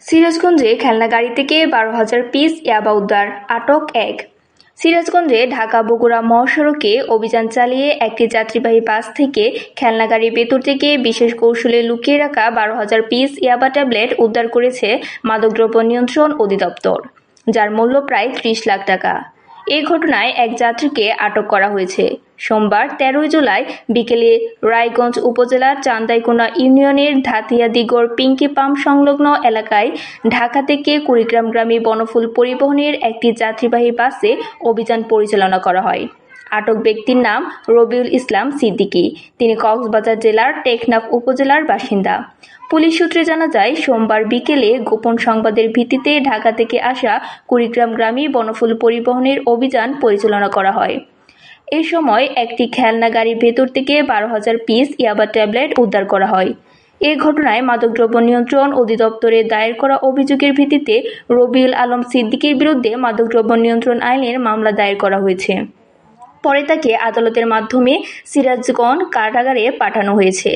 সিরাজগঞ্জে খেলনা গাড়ি থেকে 12,000 পিস ইয়াবা উদ্ধার, আটক এক। সিরাজগঞ্জে ঢাকা বগুড়া মহাসড়কে অভিযান চালিয়ে একটি যাত্রীবাহী বাস থেকে খেলনা গাড়ির ভেতর থেকে বিশেষ কৌশলে লুকিয়ে রাখা 12,000 পিস ইয়াবা ট্যাবলেট উদ্ধার করেছে মাদকদ্রব্য নিয়ন্ত্রণ অধিদপ্তর, যার মূল্য প্রায় 30 লাখ টাকা। এই ঘটনায় এক যাত্রীকে আটক করা হয়েছে। সোমবার 13 জুলাই বিকেলে রায়গঞ্জ উপজেলার চান্দাইকোনা ইউনিয়নের ধাতিয়াদিগড় পিঙ্কি পাম্প সংলগ্ন এলাকায় ঢাকা থেকে কুড়িগ্রামগামী বনফুল পরিবহনের একটি যাত্রীবাহী বাসে অভিযান পরিচালনা করা হয়। আটক ব্যক্তির নাম রবিউল ইসলাম সিদ্দিকী। তিনি কক্সবাজার জেলার টেকনাফ উপজেলার বাসিন্দা। পুলিশ সূত্রে জানা যায়, সোমবার বিকেলে গোপন সংবাদের ভিত্তিতে ঢাকা থেকে আসা কুড়িগ্রামগামী বনফুল পরিবহনের অভিযান পরিচালনা করা হয়। এ সময় একটি খেলনা গাড়ির ভেতর থেকে 12,000 পিস ইয়াবা ট্যাবলেট উদ্ধার করা হয়। এ ঘটনায় মাদকদ্রব্য নিয়ন্ত্রণ অধিদপ্তরে দায়ের করা অভিযোগের ভিত্তিতে রবিউল আলম সিদ্দিকীর বিরুদ্ধে মাদকদ্রব্য নিয়ন্ত্রণ আইনের মামলা দায়ের করা হয়েছে। পরে তাকে আদালতের মাধ্যমে সিরাজগঞ্জ কারাগারে পাঠানো হয়েছে।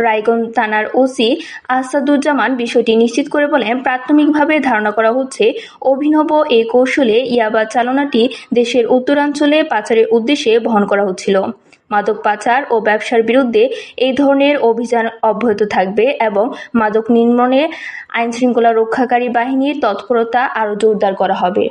রায়গঞ্জ থানার ওসি আসাদুজ্জামান বিষয়টি নিশ্চিত করে বলেন, প্রাথমিকভাবে ধারণা করা হচ্ছে অভিনব এই কৌশলে ইয়াবা চালানটি দেশের উত্তরাঞ্চলে পাচারের উদ্দেশ্যে বহন করা হচ্ছিল। মাদক পাচার ও ব্যবসার বিরুদ্ধে এই ধরনের অভিযান অব্যাহত থাকবে এবং মাদক নির্মূলে আইনশৃঙ্খলা রক্ষাকারী বাহিনীর তৎপরতা আরও জোরদার করা হবে।